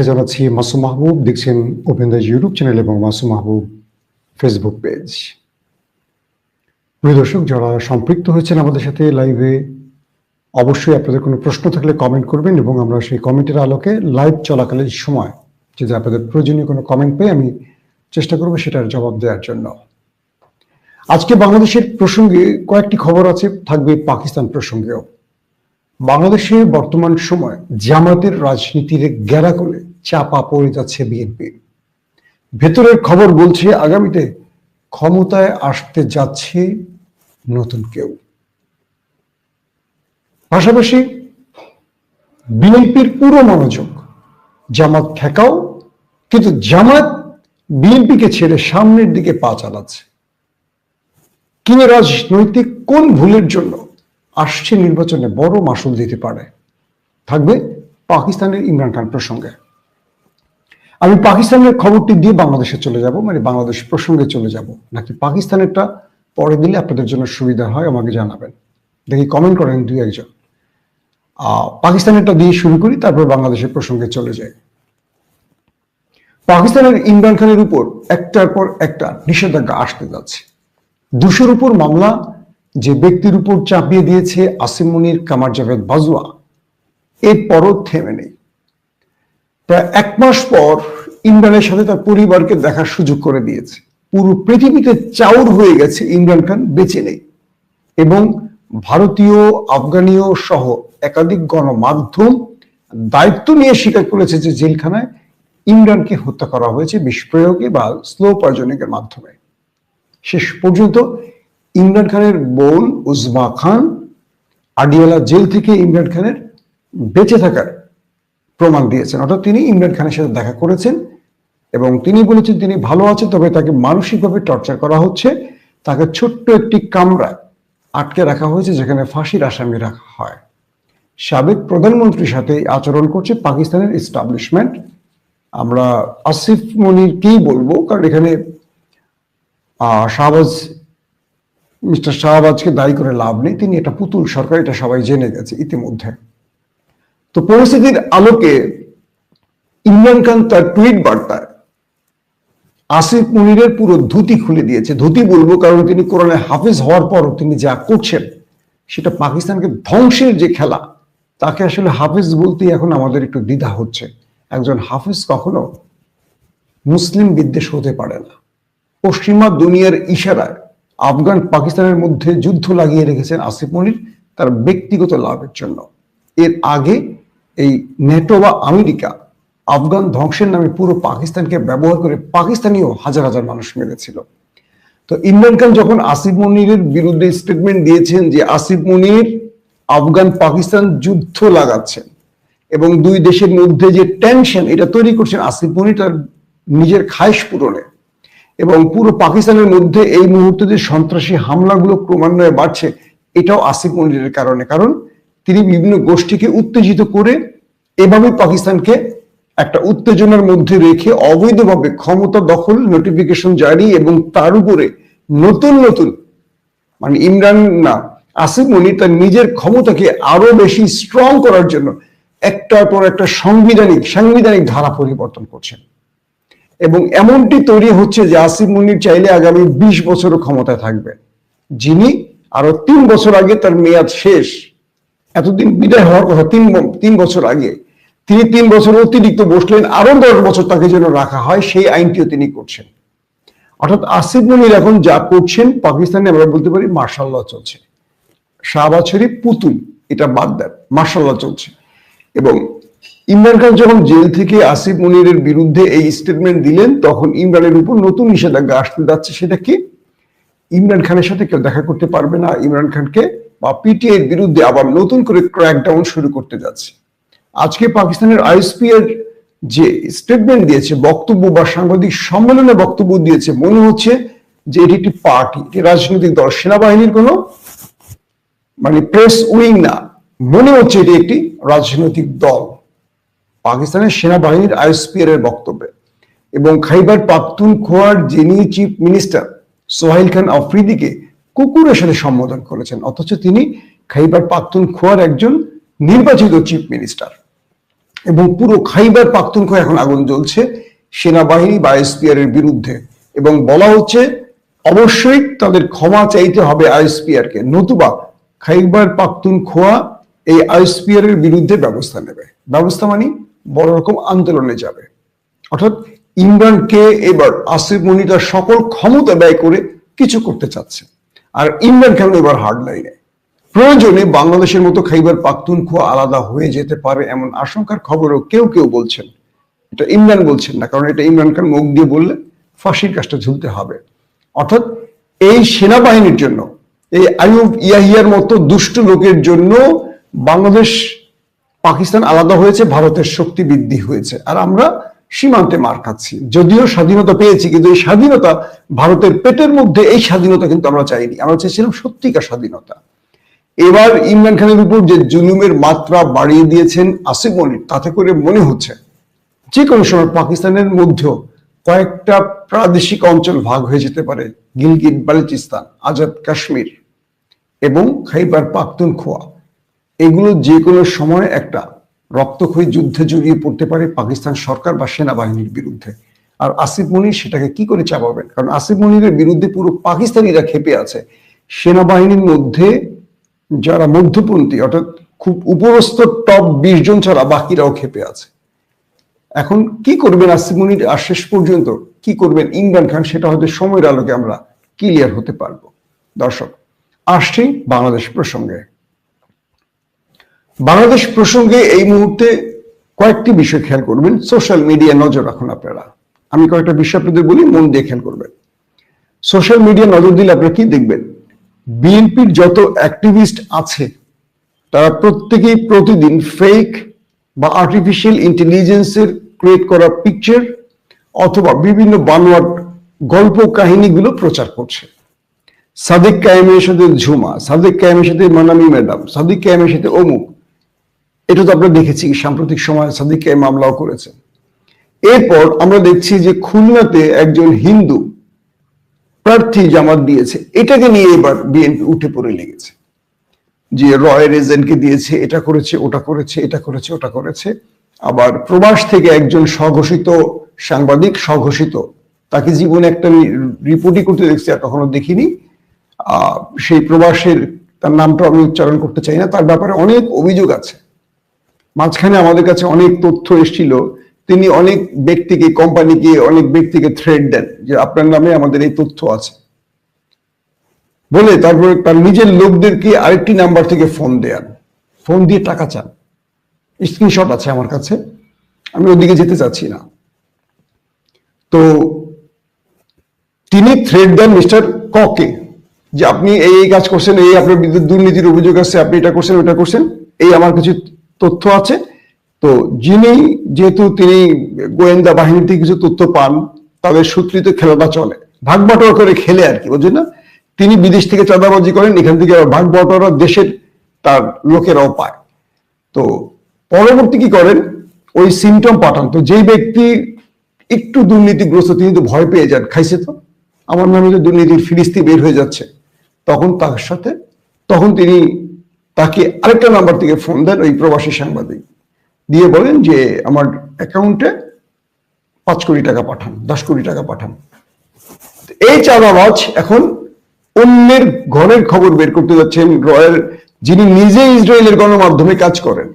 জানাচ্ছি মাসুম মাহবুব, দেখছেন open the YouTube channel এবং মাসুম মাহবুব ফেসবুক পেজ। প্রিয় দর্শক, যারা সম্পৃক্ত হয়েছেন আমাদের সাথে লাইভে, অবশ্যই আপনাদের কোনো প্রশ্ন থাকলে কমেন্ট করবেন এবং আমরা সেই কমেন্টের আলোকে লাইভ চলাকালীন সময় যদি আপনাদের প্রয়োজনীয় কোনো কমেন্ট পাই, আমি চেষ্টা করবো সেটার জবাব দেওয়ার জন্য। আজকে বাংলাদেশের প্রসঙ্গে কয়েকটি খবর আছে, থাকবে পাকিস্তান প্রসঙ্গেও। বাংলাদেশে বর্তমান সময় জামায়াতের রাজনীতির গ্যারাকলে চাপা পড়ে যাচ্ছে বিএনপি। ভেতরের খবর বলছে আগামীতে ক্ষমতায় আসতে যাচ্ছে নতুন কেউ। পাশাপাশি বিএনপির পুরো মনোযোগ জামাত ঠেকাও, কিন্তু জামাত বিএনপিকে ছেড়ে সামনের দিকে পা চালাচ্ছে। কি রাজনৈতিক কোন ভুলের জন্য আসছে নির্বাচনে বড় মাসুল দিতে পারে, থাকবে পাকিস্তানের ইমরান খান প্রসঙ্গে। আমি পাকিস্তানের খবরটি দিয়ে বাংলাদেশে চলে যাব, মানে বাংলাদেশ প্রসঙ্গে চলে যাব, নাকি পাকিস্তানেরটা পরে দিলে আপনাদের জন্য সুবিধা হয় আমাকে জানাবেন। দেখি কমেন্ট করেন দুই একজন। পাকিস্তানেরটা দিয়ে শুরু করি, তারপর বাংলাদেশের প্রসঙ্গে চলে যাই। পাকিস্তানের ইমরান খানের উপর একটার পর একটা নিষেধাজ্ঞা আসতে যাচ্ছে। 200-র উপর মামলা যে ব্যক্তির উপর চাপিয়ে দিয়েছে আসিম মুনির, কামার জাভেদ বাজওয়া, এরপরও থেমে নেই। প্রায় 1 মাস পর ইমরানের সাথে তার পরিবারকে দেখার সুযোগ করে দিয়েছে। পুরো পৃথিবীতে চাউর হয়ে গেছে ইমরান খান বেঁচে নেই, এবং ভারতীয়, আফগানীয় সহ একাধিক গণমাধ্যম দায়িত্ব নিয়ে স্বীকার করেছে যে জেলখানায় ইমরানকে হত্যা করা হয়েছে বিষ প্রয়োগে বা স্লো পয়জনিংয়ের মাধ্যমে। শেষ পর্যন্ত ইমরান খানের বোন উজমা খান আডিয়ালা জেল থেকে ইমরান খানের বেঁচে থাকার প্রমাণ দিয়েছেন। অর্থাৎ তিনি ইমরান খানের সাথে দেখা করেছেন এবং তিনি বলেছেন তিনি ভালো আছেন, তবে তাকে মানসিকভাবে টর্চার করা হচ্ছে। তাকে ছোট্ট একটি কামরায় আটকে রাখা হয়েছে যেখানে ফাঁসির আসামি রাখা হয়। সাবেক প্রধানমন্ত্রীর সাথে আচরণ করছে পাকিস্তানের এস্টাবলিশমেন্ট। আমরা আসিফ মনিরকেই বলবো, কারণ এখানে মিস্টার শাহবাজকে দায়ী করে লাভ নেই, তিনি এটা পুতুল সরকার, এটা সবাই জেনে গেছে ইতিমধ্যে। তো পরিস্থিতির আলোকে ইমরান খান তার টুইট বার্তায় আসিফ মনিরের পুরো ধুতি খুলে দিয়েছে। ধুতি বলবো কারণ তিনি কোরআনে হাফিজ হওয়ার পর তিনি যা করছেন সেটা পাকিস্তানকে ধ্বংসের যে খেলা, তাকে আসলে হাফিজ বলতে এখন আমাদের একটু দ্বিধা হচ্ছে। একজন হাফিজ কখনো মুসলিম বিদ্বেষ হতে পারে না। পশ্চিমা দুনিয়ার ইশারায় আফগান পাকিস্তানের মধ্যে যুদ্ধ লাগিয়ে রেখেছেন আসিফ মনির তার ব্যক্তিগত লাভের জন্য। এর আগে এই নেটো বা আমেরিকা আফগান ধ্বংসের নামে পুরো পাকিস্তানকে ব্যবহার করে পাকিস্তানিও হাজার হাজার মানুষ মেরেছিল। তো ইমরান খান যখন আসিফ মনিরের বিরুদ্ধে স্টেটমেন্ট দিয়েছেন যে আসিফ মনির আফগান পাকিস্তান যুদ্ধ লাগাচ্ছেন এবং দুই দেশের মধ্যে যে টেনশন এটা তৈরি করছেন আসিফ মনির তার নিজের খায়েশ পূরণে, এবং পুরো পাকিস্তানের মধ্যে এই মুহূর্তে যে সন্ত্রাসী হামলাগুলো ক্রমান্বয়ে বাড়ছে, এটাও আসিফ মনিরের কারণে। কারণ তিনি বিভিন্ন গোষ্ঠীকে উত্তেজিত করে এভাবে পাকিস্তানকে একটা উত্তেজনার মধ্যে রেখে অবৈধভাবে ক্ষমতা দখল, নোটিফিকেশন জারি এবং তার উপরে নতুন নতুন, মানে ইমরান না আসিফ মনির তার নিজের ক্ষমতাকে আরো বেশি স্ট্রং করার জন্য একটার পর একটা সাংবিধানিক ধারা পরিবর্তন করছেন। এবং এমনটি তৈরি হচ্ছে যে আসিফ মনির চাইলে আগামী 20 বছরও ক্ষমতায় থাকবে, যিনি আরো 3 বছর আগে তার মেয়াদ শেষ, এতদিন বিদায় হওয়ার কথা 3 বছর আগে, তিনি 3 বছর অতিরিক্ত বসলেন, আরো 10 বছর তাকে যেন রাখা হয়, সেই আইনটিও তিনি করছেন। অর্থাৎ আসিফ মনির এখন যা করছেন পাকিস্তানে আমরা বলতে পারি মার্শাল্লাহ চলছে। শাহবাজ শরীফ পুতুল, এটা বাদ দেন, মার্শাল্লাহ চলছে। এবং ইমরান খান যখন জেল থেকে আসিফ মনিরের বিরুদ্ধে এই স্টেটমেন্ট দিলেন, তখন ইমরানের উপর নতুন নিষেধাজ্ঞা আসতে যাচ্ছে। সেটা কি? ইমরান খানের সাথে কেউ দেখা করতে পারবে না, ইমরান খানকে বা পিটিআই এর বিরুদ্ধে আবার নতুন করে ক্র্যাকডাউন শুরু করতে যাচ্ছে। আজকে পাকিস্তানের আইএসপি এর যে স্টেটমেন্ট দিয়েছে, বক্তব্য বা সাংবাদিক সম্মেলনে বক্তব্য দিয়েছে, মনে হচ্ছে যে এটি একটি পার্টি, এটি রাজনৈতিক দল, সেনাবাহিনীর কোনো মানে প্রেস উইং না, মনে হচ্ছে এটি একটি রাজনৈতিক দল। পাকিস্তানের সেনাবাহিনীর আইএসপি এর বক্তব্যে এবং খাইবার পাখতুনখোয়ার যিনি চিফ মিনিস্টার সোহাইল খান আফ্রিদিকে কুকুরের সাথে সম্বোধন করেছেন, অথচ তিনি খাইবার পাখতুনখোয়ার একজন নির্বাচিত চিফ মিনিস্টার। এবং পুরো খাইবার পাখতুনখোয়া এখন আগুন জ্বলছে সেনাবাহিনী বা আইএসপিআর এর বিরুদ্ধে, এবং বলা হচ্ছে অবশ্যই তাদের ক্ষমা চাইতে হবে আইএসপিআর কে, নতুবা খাইবার পাখতুনখোয়া এই আইএসপিআর এর বিরুদ্ধে ব্যবস্থা নেবে। ব্যবস্থা মানে বড় রকম আন্দোলনে যাবে। অর্থাৎ ইমরানকে এবার আসিফ মনি তার সকল ক্ষমতা ব্যয় করে কিছু করতে চাচ্ছে, আর ইমরান খান এবার হার্ড লাইনে। প্রয়োজনে বাংলাদেশের মতো খাইবার পাখতুনখোয়া আলাদা হয়ে যেতে পারে এমন আশঙ্কার খবরও কেউ কেউ বলছেন। এটা ইমরান বলছেন না, কারণ এটা ইমরান খান মুখ দিয়ে বললে ফাঁসির কাজটা ঝুলতে হবে। অর্থাৎ এই সেনাবাহিনীর জন্য, এই আইয়ুব ইয়াহিয়ার মতো দুষ্ট লোকের জন্য বাংলাদেশ পাকিস্তান আলাদা হয়েছে, ভারতের শক্তি বৃদ্ধি হয়েছে, আর আমরা সীমান্তে মার খাচ্ছি। যদিও স্বাধীনতা পেয়েছি, কিন্তু এই স্বাধীনতা ভারতের পেটের মধ্যে, এই স্বাধীনতা কিন্তু আমরা চাইনি, আমরা চেয়েছিলাম সত্যিকার স্বাধীনতা। এবার ইমরান খানের উপর যে জুলুমের মাত্রা বাড়িয়ে দিয়েছেন আসিফ মনির, তাতে করে মনে হচ্ছে যে কোনো সময় পাকিস্তানের মধ্যেও কয়েকটা প্রাদেশিক অঞ্চল ভাগ হয়ে যেতে পারে, গিলগিট বালুচিস্তান, আজাদ কাশ্মীর এবং খাইবার পাখতুনখোয়া। এগুলো যে কোনো সময় একটা রক্তক্ষয়ী যুদ্ধে জড়িয়ে পড়তে পারে পাকিস্তান সরকার বা সেনাবাহিনীর বিরুদ্ধে। আর আসিফ মনির সেটাকে কি করে চাপাবেন? কারণ আসিফ মনিরের বিরুদ্ধে পুরো পাকিস্তানিরা ক্ষেপে আছে। সেনাবাহিনীর মধ্যে যারা মধ্যপন্থী, অর্থাৎ খুব উপরস্থ টপ 20 জন ছাড়া বাকিরাও ক্ষেপে আছে। এখন কি করবেন আসিফ মনির, আর শেষ পর্যন্ত কি করবেন ইমরান খান, সেটা হয়তো সময়ের আলোকে আমরা ক্লিয়ার হতে পারবো। দর্শক, আসছি বাংলাদেশ প্রসঙ্গে। বাংলাদেশ প্রসঙ্গে এই মুহূর্তে কয়েকটি বিষয় খেয়াল করবেন, সোশ্যাল মিডিয়া নজর রাখুন আপনারা। আমি কয়েকটা বিষয় আপনাদের বলি, মন দিয়ে খেয়াল করবেন। সোশ্যাল মিডিয়া নজর দিলে আপনারা কি দেখবেন? বিএনপির যত অ্যাক্টিভিস্ট আছে তারা প্রত্যেকেই প্রতিদিন ফেক বা আর্টিফিশিয়াল ইন্টেলিজেন্সের ক্রিয়েট করা পিকচার অথবা বিভিন্ন বানোয়াট গল্প কাহিনীগুলো প্রচার করছে। সাদিক কায়েমের সাথে ঝুমা, সাদিক কায়েমের সাথে মানামি ম্যাডাম, সাদিক কায়েমের সাথে অমুক। এটা তো আমরা দেখেছি সাম্প্রতিক সময় সাদিক কায়েম মামলাও করেছেন। এরপর আমরা দেখছি যে খুলনাতে একজন হিন্দু প্রার্থী জামাত দিয়েছে, এটাকে নিয়ে এবার বিএনপি উঠে পড়ে লেগেছে যে রয়ের এজেন্টকে দিয়েছে, এটা করেছে, ওটা করেছে, এটা করেছে, ওটা করেছে। আবার প্রবাস থেকে একজন স্বঘোষিত সাংবাদিক, স্বঘোষিত, তাকে জীবনে একটা রিপোর্টই করতে দেখছি, আর কখনো দেখিনি। সেই প্রবাসের, তার নামটা আমি উচ্চারণ করতে চাই না, তার ব্যাপারে অনেক অভিযোগ আছে। মাঝখানে আমাদের কাছে অনেক তথ্য এসেছিল, তিনি অনেক ব্যক্তিকে, কোম্পানিকে, অনেক ব্যক্তিকে থ্রেট দেন যে আপনার নামে আমাদের এই তথ্য আছে বলে, তারপরে তার নিজের লোকদেরকে আরেকটি নাম্বার থেকে ফোন দেন, ফোন দিয়ে টাকা চান। স্ক্রিনশট আছে আমার কাছে, আমি ওদিকে যেতে চাচ্ছি না। তো তিনি থ্রেট দেন মিস্টার ককে যে আপনি এই কাজ করছেন, এই আপনার বিরুদ্ধে দুর্নীতির অভিযোগ আছে, আপনি এটা করছেন, ওটা করছেন, এই আমার কিছু তথ্য আছে। তো যিনি, যেহেতু তিনি গোয়েন্দা বাহিনী থেকে কিছু তথ্য পান, তাদের সূত্রিত খেলাটা চলে, ভাগ বাটোয়ারা করে খেলে আর কি, বুঝলেন না? তিনি বিদেশ থেকে চাঁদাবাজি করেন, এখান থেকে ভাগ বাটোয়ারা দেশের তার লোকেরাও পায়। তো পরবর্তী কি করেন, ওই সিমটম পাঠান। তো যেই ব্যক্তি একটু দুর্নীতিগ্রস্ত, তিনি তো ভয় পেয়ে যান, খাইছে তো আমার নামে যে দুর্নীতির ফিরিস্তি বের হয়ে যাচ্ছে, তখন তিনি তাকে আরেকটা নাম্বার থেকে ফোন দেন, ওই প্রবাসী সাংবাদিক, দিয়ে বলেন যে আমার অ্যাকাউন্টে 5 কোটি টাকা পাঠান, 10 কোটি টাকা পাঠান। এই চাঁদাবাজ এখন অন্যের ঘরের খবর বের করতে যাচ্ছেন। রয়ের, যিনি নিজে ইসরায়েলের গণমাধ্যমে কাজ করেন,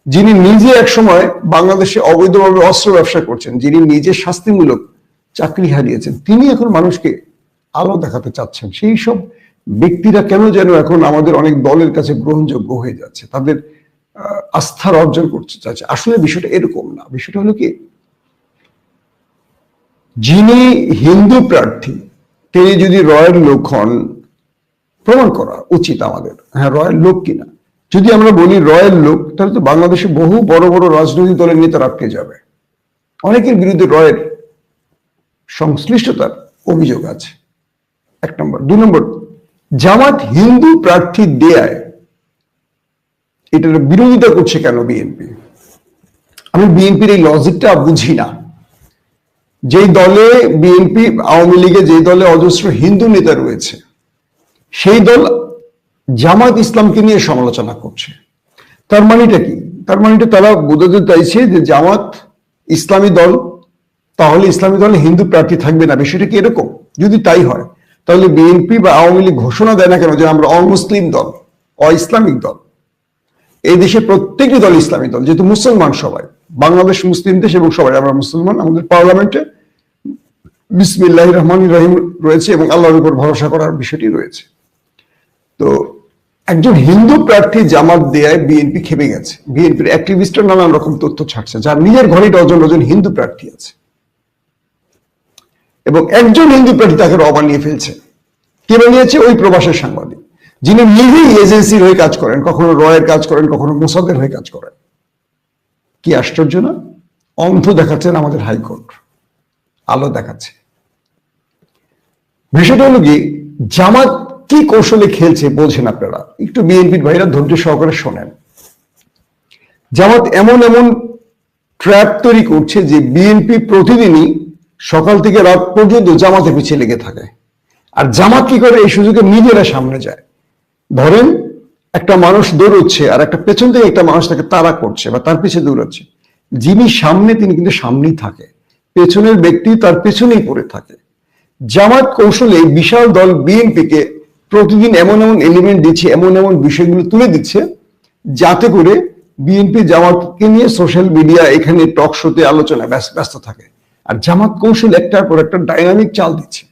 যিনি নিজে একসময় বাংলাদেশে অবৈধভাবে অস্ত্র ব্যবসা করছেন, যিনি নিজে শাস্তিমূলক চাকরি হারিয়েছেন, তিনি এখন মানুষকে আলো দেখাতে চাচ্ছেন। সেই সব ব্যক্তিরা কেন যেন এখন আমাদের অনেক দলের কাছে গ্রহণযোগ্য হয়ে যাচ্ছে, তাদের আস্থার অর্জন করতে চাচ্ছে। আসলে বিষয়টা এরকম না। বিষয়টা হলো কি, যিনি হিন্দু প্রার্থী তিনি যদি রয়ের লোক হন, প্রমাণ করা উচিত আমাদের, হ্যাঁ রয়ের লোক কিনা। যদি আমরা বলি রয়ের লোক, তাহলে তো বাংলাদেশে বহু বড় বড় রাজনৈতিক দলের নেতারা আটকে যাবে। অনেকের বিরুদ্ধে রয়ের সংশ্লিষ্টতার অভিযোগ আছে, 1 নম্বর। 2 নম্বর, জামাত হিন্দু প্রার্থী দেয়ায় এটার বিরোধিতা করছে কেন বিএনপি? আমি বিএনপির এই লজিকটা বুঝি না। যেই দলে বিএনপি, আওয়ামী লীগে যেই দলে অজস্র হিন্দু নেতা রয়েছে, সেই দল জামাত ইসলামকে নিয়ে সমালোচনা করছে। তার মানেটা কি? তার মানে তারা বোঝাতে চাইছে যে জামাত ইসলামী দল, তাহলে ইসলামী দলে হিন্দু প্রার্থী থাকবে না। বিষয়টা কি এরকম? যদি তাই হয় তাহলে বিএনপি বা আওয়ামী লীগ ঘোষণা দেয় না কেন যে আমরা অমুসলিম দল, অইসলামিক দল? এই দেশে প্রত্যেকটি দল ইসলামী দল, যেহেতু মুসলমান সবাই, বাংলাদেশ মুসলিম দেশ এবং সবাই আমরা মুসলমান। আমাদের পার্লামেন্টে বিসমিল্লাহির রহমানির রহিম রয়েছে এবং আল্লাহর উপর ভরসা করার বিষয়টি রয়েছে। তো একজন হিন্দু প্রার্থী জামাত দেয় বিএনপি খেপে গেছে। বিএনপির অ্যাক্টিভিস্টরা নানান রকম তথ্য ছাড়ছে, যার নিজের ঘরে ডজন ডজন হিন্দু প্রার্থী আছে এবং একজন হিন্দু প্রার্থী তাকে র বানিয়ে ফেলছে। কে বানিয়েছে? ওই প্রবাসের সাংবাদিক, যিনি নিজেই এজেন্সির হয়ে কাজ করেন, কখনো রয়ের কাজ করেন, কখনো মোসাদের হয়ে কাজ করেন। কি আশ্চর্য না? অন্ধ দেখাচ্ছেন আমাদের হাইকোর্ট, আলো দেখাচ্ছে। বিষয়টা হলো কি, জামাত কি কৌশলে খেলছে বলছেন আপনারা, একটু বিএনপির ভাইরা ধৈর্য সহকারে শোনেন। জামাত এমন এমন ট্র্যাপ তৈরি করছে যে বিএনপি প্রতিদিনই সকাল থেকে রাত পর্যন্ত জামাতের পিছিয়ে লেগে থাকে। আর জামাত কি করে? এই সুযোগে নিজেরা সামনে যায়। ধরেন একটা মানুষ দৌড়চ্ছে আর একটা পেছন থেকে একটা মানুষ তাকে তাড়া করছে বা তার পিছিয়ে দৌড়াচ্ছে, যিনি সামনে তিনি কিন্তু সামনেই থাকে, পেছনের ব্যক্তি তার পেছনেই পড়ে থাকে। জামাত কৌশলে বিশাল দল বিএনপিকে প্রতিদিন এমন এমন এলিমেন্ট দিচ্ছে, এমন এমন বিষয়গুলো তুলে দিচ্ছে, যাতে করে বিএনপি জামাতকে নিয়ে সোশ্যাল মিডিয়া, এখানে টক শোতে আলোচনায় ব্যস্ত থাকে। আর জামাত কৌশল একটার পর একটা ডাইনামিক চাল দিচ্ছে,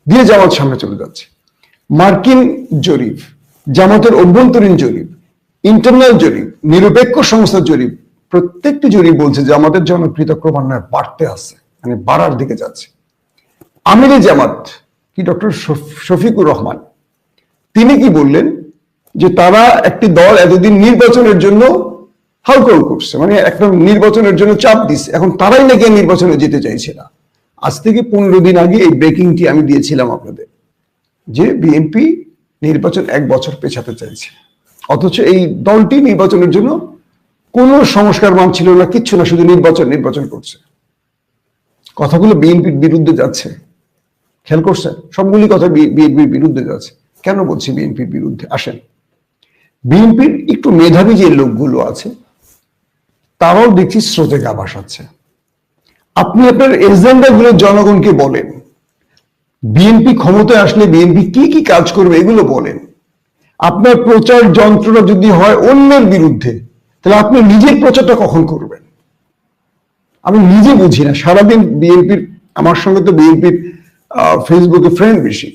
দিয়ে জামাত সামনে চলে যাচ্ছে। মার্কিন জরিপ, জামাতের অভ্যন্তরীণ জরিপ, ইন্টারনাল জরিপ, নিরপেক্ষ সংস্থার জরিপ, প্রত্যেকটি জরিপ বলছে যে আমাদের জনপ্রিয়তা ক্রমান্বয়ে বাড়তে আছে, মানে বাড়ার দিকে যাচ্ছে। আমিরে জামাত কি ডক্টর শফিকুর রহমান, তিনি কি বললেন যে তারা একটি দল এতদিন নির্বাচনের জন্য হাউকাউ করছে, মানে একটা নির্বাচনের জন্য চাপ দিচ্ছে, এখন তারাই নাকি নির্বাচনে যেতে চাইছে না। আজ থেকে 15 দিন আগে এই ব্রেকিংটি আমি দিয়েছিলাম আপনাদের, যে বিএনপি নির্বাচন 1 বছর পেছাতে চাইছে, অথচ এই দলটি নির্বাচনের জন্য কোনো সংস্কার মানছিল না, কিচ্ছু না, শুধু নির্বাচন করছে। কথাগুলো বিএনপির বিরুদ্ধে যাচ্ছে, খেয়াল করছেন? সবগুলি কথা বিএনপির বিরুদ্ধে যাচ্ছে। কেন বলছি বিএনপির বিরুদ্ধে? আসেন, বিএনপির একটু মেধাবী যে লোকগুলো আছে তারাও দেখছি স্রোতে গা ভাসাচ্ছে। আপনি আপনার এজেন্ডা গুলো জনগণকে বলেন, বিএনপি ক্ষমতায় আসলে বিএনপি কি কি কাজ করবে এগুলো বলেন। আপনার প্রচার যন্ত্রটা যদি হয় অন্যের বিরুদ্ধে, তাহলে আপনি নিজের প্রচারটা কখন করবেন? আমি নিজে বুঝি না। সারাদিন বিএনপির, আমার সঙ্গে তো বিএনপির ফেসবুকে ফ্রেন্ড বেশি,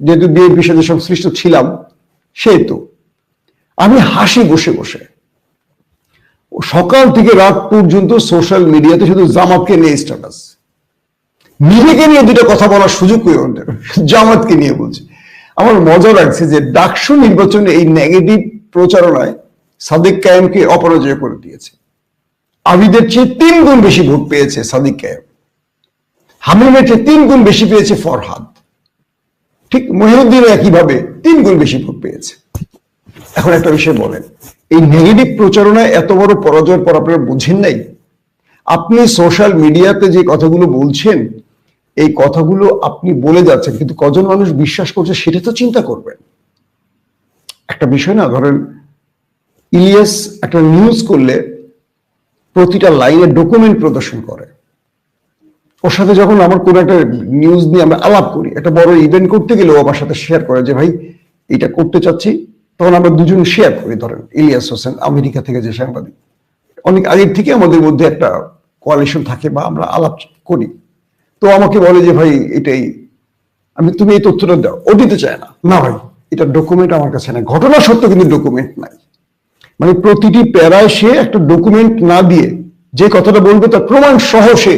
যেহেতু বিএনপির সাথে সংশ্লিষ্ট ছিলাম, সেহেতু আমি হাসি বসে বসে। সকাল থেকে রাত পর্যন্ত সোশ্যাল মিডিয়াতে শুধু জামাতকে নিয়ে স্ট্যাটাস, নিজেকে নিয়ে দুটো কথা বলার সুযোগ পেয়ে ওদের, জামাতকে নিয়ে বলছে। আমার মজা লাগছে যে ডাকসু নির্বাচনে এই নেগেটিভ প্রচারণায় সাদিক কায়েমকে অপরাজয় করে দিয়েছে। আবিদের চেয়ে 3 গুণ বেশি ভোট পেয়েছে সাদিক কায়েম, হামিমের চেয়ে 3 গুণ বেশি পেয়েছে ফরহাদ, ঠিক মহিউদ্দিনও একইভাবে 3 গুণ বেশি ভোট পেয়েছে। এখন একটা বিষয় বলেন, এই নেগেটিভ প্রচারণায় এত বড় পরাজয়ের পর আপনারা বুঝেন নাই? আপনি সোশ্যাল মিডিয়াতে যে কথাগুলো বলছেন, এই কথাগুলো আপনি বলে যাচ্ছেন, কিন্তু কজন মানুষ বিশ্বাস করছে সেটা তো চিন্তা করবেন। একটা বিষয় না, ধরেন ইলিয়াস একটা নিউজ করলে প্রতিটা লাইনে ডকুমেন্ট প্রদর্শন করে। ওর সাথে যখন আমার কোনো একটা নিউজ নিয়ে আমরা আলাপ করি, একটা বড় ইভেন্ট করতে গেলে ও আমার সাথে শেয়ার করে যে ভাই এটা করতে চাচ্ছি, তখন আমরা দুজন শেয়ার করি। ধরেন ইলিয়াস হোসেন আমেরিকা থেকে যে সাংবাদিক, অনেক আগের থেকে আমাদের মধ্যে একটা কোয়ালিশন থাকে বা আমরা আলাপ করি, তো আমাকে বলে যে ভাই এটাই, তুমি এই তথ্যটা দাও, ও দিতে চায় না। না ভাই, এটা ডকুমেন্ট আমার কাছে নাই, ঘটনা সত্য কিন্তু ডকুমেন্ট নাই। মানে প্রতিটি প্যারায় সে একটা ডকুমেন্ট না দিয়ে যে কথাটা বলবে তার প্রমাণ সহ সে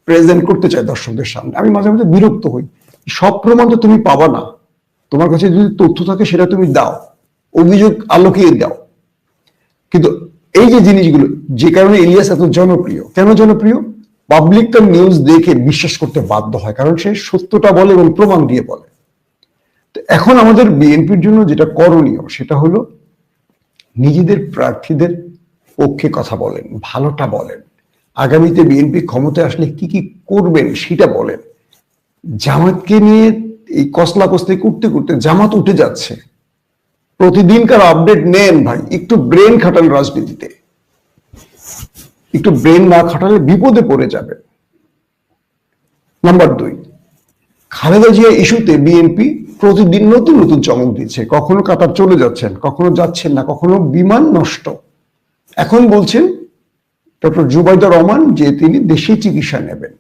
প্রেজেন্ট করতে চায় দর্শকদের সামনে। আমি মাঝে মাঝে বিরক্ত হই, সব প্রমাণ তো তুমি পাবা না, তোমার কাছে যদি তথ্য থাকে সেটা তুমি দাও, অভিযোগ আলোকিয়ে দাও। কিন্তু এই যে জিনিসগুলো, যে কারণে ইলিয়াস এত জনপ্রিয়, কেন জনপ্রিয়? পাবলিক তার নিউজ দেখে বিশ্বাস করতে বাধ্য হয়, কারণ সে সত্যটা বলে এবং প্রমাণ দিয়ে বলে। তো এখন আমাদের বিএনপির জন্য যেটা করণীয় সেটা হলো নিজেদের প্রার্থীদের পক্ষে কথা বলেন, ভালোটা বলেন, আগামীতে বিএনপি ক্ষমতায় আসলে কি কি করবেন সেটা বলেন। জামাতকে নিয়ে এই কসলা কসলি করতে করতে জামাত উঠে যাচ্ছে, প্রতিদিনকার আপডেট নেন ভাই, একটু ব্রেন খাটান রাজনীতিতে, একটু ব্রেন না খাটালে বিপদে পড়ে যাবে। নাম্বার 2, খালেদা জিয়া ইস্যুতে বিএনপি প্রতিদিন নতুন নতুন চমক দিচ্ছে। কখনো কাতার চলে যাচ্ছেন, কখনো যাচ্ছেন না, কখনো বিমান নষ্ট। এখন বলছেন ডক্টর জুবাইদুর রহমান যে তিনি দেশেই চিকিৎসা নেবেন,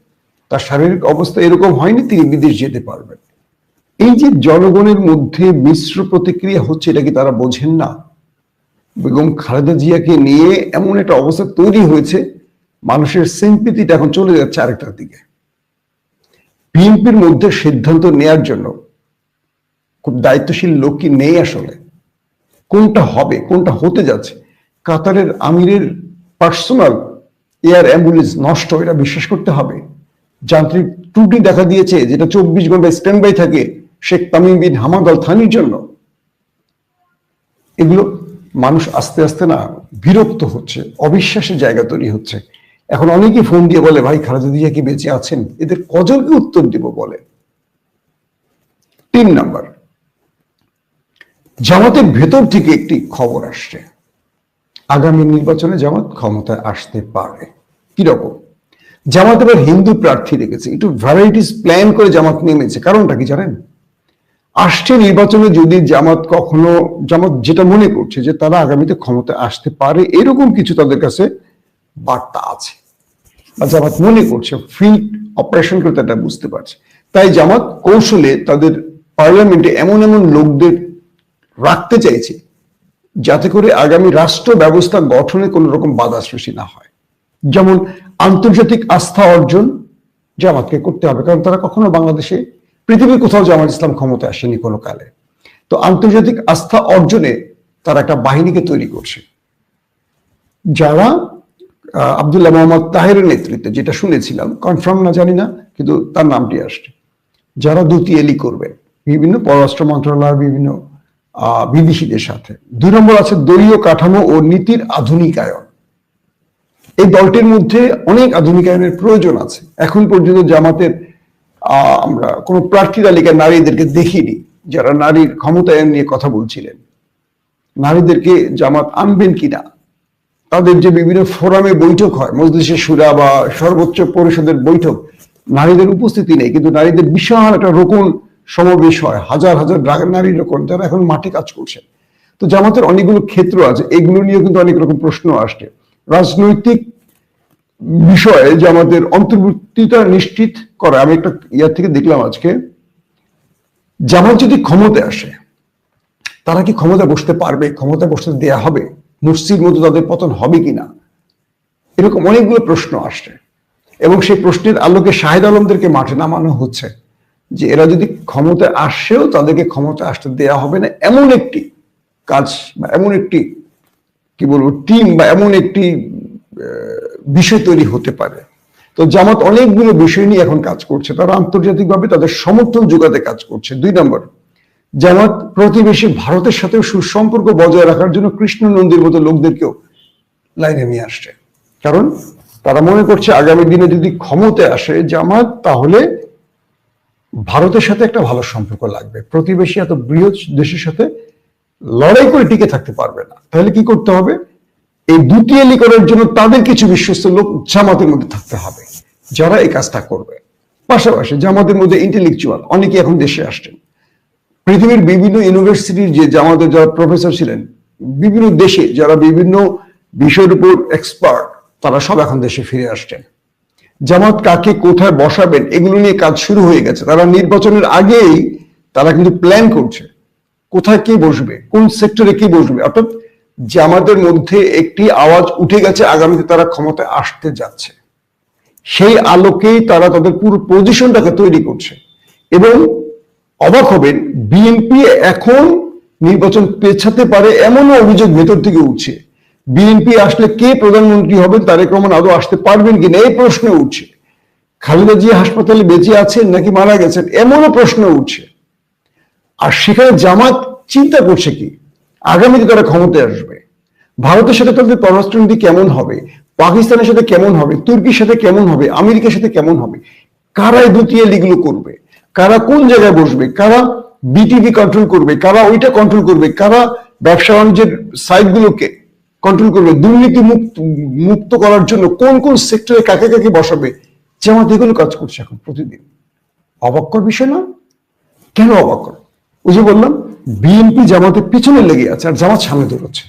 তার শারীরিক অবস্থা এরকম হয়নি তিনি বিদেশ যেতে পারবেন। এই যে জনগণের মধ্যে মিশ্র প্রতিক্রিয়া হচ্ছে, এটা কি তারা বোঝেন না? বেগম খালেদা জিয়াকে নিয়ে এমন একটা অবস্থা তৈরি হয়েছে, মানুষের সিম্পিতিটা এখন চলে যাচ্ছে আরেকটার দিকে। বিএনপির মধ্যে সিদ্ধান্ত নেয়ার জন্য খুব দায়িত্বশীল লোক কি নেই আসলে? কোনটা হবে, কোনটা হতে যাচ্ছে? কাতারের আমিরের পার্সোনাল এয়ার অ্যাম্বুলেন্স নষ্ট, এটা বিশ্বাস করতে হবে। যান্ত্রিক ত্রুটি দেখা দিয়েছে, যেটা 24 ঘন্টা স্ট্যান্ড বাই থাকে Sheikh Tamim bin Hamad Al থানির জন্য। এগুলো মানুষ আস্তে আস্তে না বিরক্ত হচ্ছে, অবিশ্বাসের জায়গা তৈরি হচ্ছে। এখন অনেকেই ফোন দিয়ে বলে, ভাই খালেদা জিয়া কি বেঁচে আছেন? এদের কজনকে উত্তর দিব বলে। 3 নাম্বার, জামাতের ভেতর থেকে একটি খবর আসছে, আগামী নির্বাচনে জামাত ক্ষমতায় আসতে পারে। কিরকম? জামাত এবার হিন্দু প্রার্থী রেখেছে, একটু ভ্যারাইটিস প্ল্যান করে জামাত নেমেছে। কারণটা কি জানেন? আসছে নির্বাচনে যদি জামাত যেটা মনে করছে যে তারা আগামীতে ক্ষমতায় আসতে পারে, এরকম কিছু তাদের কাছে বার্তা আছে, বা জামাত মনে করছে, ফিল্ড অপারেশন করে তারা বুঝতে পারছে। তাই জামাত কৌশলে তাদের পার্লামেন্টে এমন এমন লোকদের রাখতে চাইছে যাতে করে আগামী রাষ্ট্র ব্যবস্থা গঠনে কোন রকম বাধা সৃষ্টি না হয়। যেমন আন্তর্জাতিক আস্থা অর্জন জামাতকে করতে হবে, কারণ তারা কখনো বাংলাদেশে, পৃথিবীর কোথাও জামাত ইসলাম ক্ষমতায় আসেনি কোনো কালে। তো আন্তর্জাতিক আস্থা অর্জনে তারা একটা বাহিনীকে তৈরি করছে, যারা আব্দুল্লাহ মোহাম্মদ তাহেরের নেতৃত্বে, যেটা শুনেছিলাম, কনফার্ম না জানি না, কিন্তু তার নামটি আসছে, যারা দুতিয়ালি করবে বিভিন্ন পররাষ্ট্র মন্ত্রণালয়, বিভিন্ন বিদেশিদের সাথে। 2 নম্বর আছে দলীয় কাঠামো ও নীতির আধুনিকায়ন। এই দলটির মধ্যে অনেক আধুনিকায়নের প্রয়োজন আছে। এখন পর্যন্ত জামাতের আমরা কোন প্রার্থী তালিকায় নারীদেরকে দেখিনি যারা নারীর ক্ষমতায়ন নিয়ে কথা বলছিলেন। নারীদেরকে জামাত আনবেন কিনা, তাদের যে বিভিন্ন ফোরামে বৈঠক হয়, মজলিসে শুরা বা সর্বোচ্চ পরিষদের বৈঠক, নারীদের উপস্থিতি নেই, কিন্তু নারীদের বিশাল একটা রোকন সমাবেশ হয়, হাজার হাজার নারীর রোকন, যারা এখন মাঠে কাজ করছে। তো জামাতের অনেকগুলো ক্ষেত্র আছে, এগুলো নিয়ে কিন্তু অনেক রকম প্রশ্ন আসছে। রাজনৈতিক বিষয়ে জামাতের অন্তর্ভুক্তিটা নিশ্চিত করা, আমি একটা ইয়ার থেকে দেখলাম আজকে, জামাত যদি ক্ষমতায় আসে, তারা কি ক্ষমতা বসতে পারবে, ক্ষমতা বসতে দেয়া হবে, মুর্শির মতো তাদের পতন হবে কিনা, এরকম অনেকগুলো প্রশ্ন আসছে। এবং সেই প্রশ্নের আলোকে শাহেদ আলমদেরকে মাঠে নামানো হচ্ছে যে এরা যদি ক্ষমতায় আসেও তাদেরকে ক্ষমতায় আসতে দেয়া হবে না, এমন একটি কাজ বা এমন একটি কি বলবো টিম বা এমন একটি বিষয় তৈরি হতে পারে। তো জামাত অনেকগুলো বিষয় নিয়ে এখন কাজ করছে, তারা আন্তর্জাতিকভাবে তাদের সমর্থন যোগাতে কাজ করছে। 2 নম্বর, জামাত প্রতিবেশী ভারতের সাথে সুসম্পর্ক বজায় রাখার জন্য কৃষ্ণ নন্দীর মতো লোকদেরকেও লাইনে নিয়ে আসছে, কারণ তারা মনে করছে আগামী দিনে যদি ক্ষমতায় আসে জামাত, তাহলে ভারতের সাথে একটা ভালো সম্পর্ক লাগবে। প্রতিবেশী এত বৃহৎ দেশের সাথে লড়াই করে টিকে থাকতে পারবে না। তাহলে কি করতে হবে? এই দুটিয়ালি করার জন্য তাদের কিছু বিশ্বস্ত লোক জামাতের মধ্যে থাকতে হবে, যারা এই কাজটা করবে। পাশাপাশি জামাতের মধ্যে ইন্টেলেকচুয়াল অনেকে এখন দেশে আসছেন। পৃথিবীর বিভিন্ন ইউনিভার্সিটির যে জামাতের যারা প্রফেসর ছিলেন, বিভিন্ন দেশে যারা বিভিন্ন বিষয়ের উপর এক্সপার্ট, তারা সব এখন দেশে ফিরে আসছেন। জামাত কাকে কোথায় বসাবেন এগুলো নিয়ে কাজ শুরু হয়ে গেছে। তারা নির্বাচনের আগেই তারা কিন্তু প্ল্যান করছে কোথায় কে বসবে, কোন সেক্টরে কে বসবে। অর্থাৎ জামাতের মধ্যে একটি আওয়াজ উঠে গেছে, আগামীতে তারা ক্ষমতায় আসতে যাচ্ছে। সেই আলোকেই তারা তাদের পুরো পজিশনটাকে তৈরি করছে। এবং অবাক হবেন, বিএনপি এখন নির্বাচন পেছাতে পারে এমনও অভিযোগ ভেতর থেকে উঠছে। বিএনপি আসলে কে প্রধানমন্ত্রী হবেন, তারেক রহমান আদৌ আসতে পারবেন কিনা এই প্রশ্ন উঠছে। খালেদা জিয়া হাসপাতালে বেঁচে আছেন নাকি মারা গেছেন এমনও প্রশ্ন উঠছে। আর সেখানে জামাত চিন্তা করছে কি, আগামীতে তারা ক্ষমতায় আসবে, ভারতের সাথে তাদের পররাষ্ট্রনীতি কেমন হবে, পাকিস্তানের সাথে কেমন হবে, তুর্কির সাথে কেমন হবে, আমেরিকার সাথে কেমন হবে, কারা এই দুটিয়ালিগুলো করবে, কারা কোন জায়গায় বসবে, কারা বিটিভি কন্ট্রোল করবে, কারা ওইটা কন্ট্রোল করবে, কারা ব্যবসা বাণিজ্যের সাইটগুলোকে কন্ট্রোল করবে, দুর্নীতি মুক্ত করার জন্য কোন কোন সেক্টরে কাকে কাকে বসাবে, জামাত এগুলো কাজ করছে এখন প্রতিদিন। অবাক্যর বিষয় না? কেন অবাক্যর? ওই যে বললাম, বিএনপি জামাতের পিছনে লেগে আছে আর জামাত সামনে দৌড়াচ্ছে।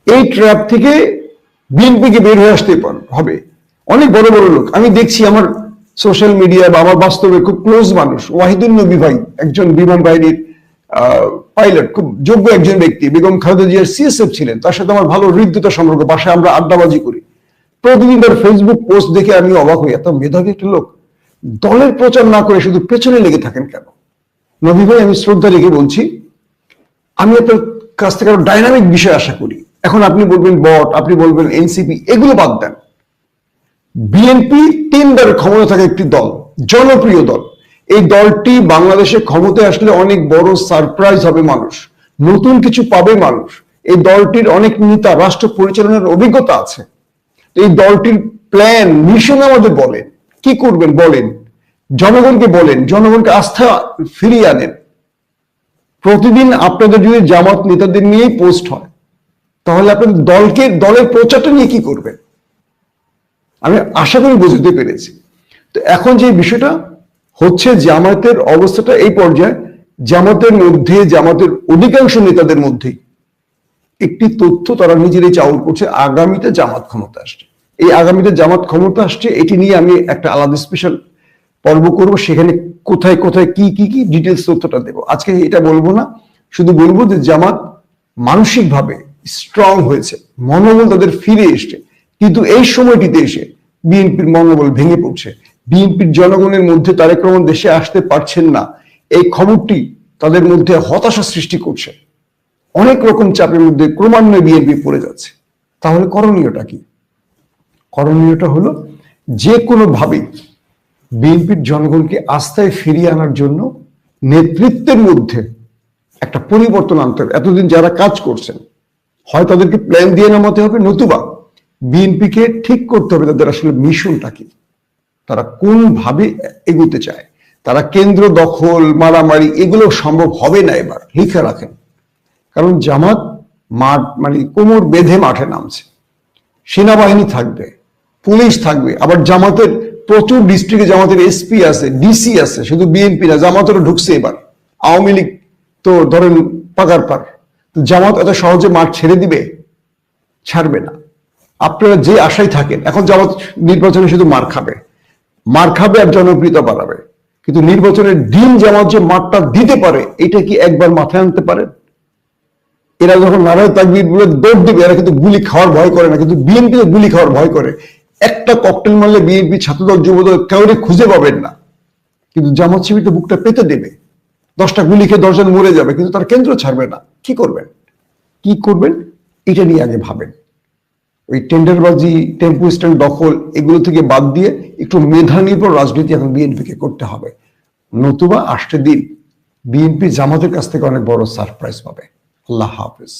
এই ট্র্যাপ থেকে বিএনপিকে বের হয়ে আসতে হবে। অনেক বড় বড় লোক আমি দেখছি আমার সোশ্যাল মিডিয়া বা আমার বাস্তবে খুব ক্লোজ মানুষ, ওয়াহিদুল নবী ভাই একজন বিমান বাহিনীর পাইলট, খুব যোগ্য একজন ব্যক্তি, বেগম খালেদা জিয়ার সিএসএফ ছিলেন, তার সাথে আমার ভালো হৃদ্যতা সম্পর্ক, বাসায় আমরা আড্ডাবাজি করি। প্রতিদিন তার ফেসবুক পোস্ট দেখে আমি অবাক হই, এত মেধাবী একটা লোক দলের প্রচার না করে শুধু পেছনে লেগে থাকেন কেন? নবী ভাই, আমি শ্রদ্ধা রেখে বলছি, আমি আপনার কাছ থেকে আরো ডাইনামিক বিষয় আশা করি। এখন আপনি বলবেন বট, আপনি বলবেন এনসিপি, এগুলো বাদ দেন। বিএনপি 3 বারের ক্ষমতা থাকে একটি দল, জনপ্রিয় দল। এই দলটি বাংলাদেশে ক্ষমতায় আসলে অনেক বড় সারপ্রাইজ হবে মানুষ, নতুন কিছু পাবে মানুষ। এই দলটির অনেক নেতা রাষ্ট্র পরিচালনার অভিজ্ঞতা আছে। এই দলটির প্ল্যান, মিশন আমাদের বলেন, কি করবেন বলেন, জনগণকে বলেন, জনগণকে আস্থা ফিরিয়ে আনেন। প্রতিদিন আপনাদের যদি জামাত নেতাদের নিয়েই পোস্ট হয়, তাহলে আপনাদের দলের প্রচারটা নিয়ে কি করবেন? আমি আশা করি বুঝতে পেরেছি। তো এখন যে বিষয়টা হচ্ছে, জামাতের অবস্থাটা এই পর্যায়ে, জামাতের মধ্যে, জামাতের অধিকাংশ নেতাদের মধ্যেই একটি তথ্য তারা নিজেরাই চাউল করছে, আগামীতে জামাত ক্ষমতা আসছে। এই আগামীতে জামাত ক্ষমতা আসছে, এটি নিয়ে আমি একটা আলাদা স্পেশাল পর্ব করব, সেখানে কোথায় কোথায় কি কি কি ডিটেলস তথ্যটা দেবো। আজকে এটা বলবো না, শুধু বলবো যে জামাত মানসিকভাবে স্ট্রং হয়েছে, মনোবল তাদের ফিরে এসছে, কিন্তু এই সময়টিতে এসে বিএনপির মনোবল ভেঙে পড়ছে। বিএনপির জনগণের মধ্যে তারেক রহমান দেশে আসতে পারছেন না, এই খবরটি তাদের মধ্যে হতাশা সৃষ্টি করছে। অনেক রকম চাপের মধ্যে ক্রমান্বয়ে বিএনপি পড়ে যাচ্ছে। তাহলে করণীয়টা কি? করণীয়টা হলো যে কোনো ভাবে বিএনপির জনগণকে আস্থায় ফিরিয়ে আনার জন্য নেতৃত্বের মধ্যে একটা পরিবর্তন আনতে হবে। এতদিন যারা কাজ করছেন, হয় তাদেরকে প্ল্যান দিয়ে নামাতে হবে, নতুবা বিএনপিকে ঠিক করতে হবে তাদের আসলে মিশনটা কি, তারা কোন ভাবে এগোতে চায়। তারা কেন্দ্র দখল, মারামারি, এগুলো সম্ভব হবে না। এবার লিখে রাখেন, কারণ জামাত মাঠ মানে কোমর বেঁধে মাঠে নামছে। সেনাবাহিনী থাকবে, পুলিশ থাকবে, আবার জামাতের প্রচুর ডিস্ট্রিক্টে জামাতের এসপি আছে, ডিসি আছে, শুধু বিএনপি না, জামাতেরও ঢুকছে এবার। আওয়ামী লীগ তো ধরেন পাকার পার, তো জামাত এত সহজে মাঠ ছেড়ে দিবে? ছাড়বে না। আপনারা যে আশায় থাকেন, এখন জামাত নির্বাচনে শুধু মার খাবে আর জনপ্রিয়তা বাড়াবে, কিন্তু নির্বাচনের দিন জামাত যে মাঠটা দিতে পারে, এটা কি একবার মাথায় আনতে পারেন? এরা যখন নারায় তাকবীর বলে দৌড় দেবে, এরা কিন্তু গুলি খাওয়ার ভয় করে না, কিন্তু বিএনপি গুলি খাওয়ার ভয় করে। একটা ককটেল মারলে বিএনপি, ছাত্রদল, যুবদল কাউরে খুঁজে পাবেন না, কিন্তু জামাত শিবির তো বুকটা পেতে দেবে। 10টা গুলি খেয়ে 10 জন মরে যাবে, কিন্তু তার কেন্দ্র ছাড়বে না। কি করবেন এটা নিয়ে আগে ভাবেন। ওই টেন্ডারবাজি, টেম্পো স্ট্যান্ড দখল, এগুলো থেকে বাদ দিয়ে একটু মেধা নির্ভর রাজনীতি এখন বিএনপিকে করতে হবে, নতুবা আসছে দিন বিএনপি জামাতের কাছ থেকে অনেক বড় সারপ্রাইজ পাবে। আল্লাহ হাফেজ।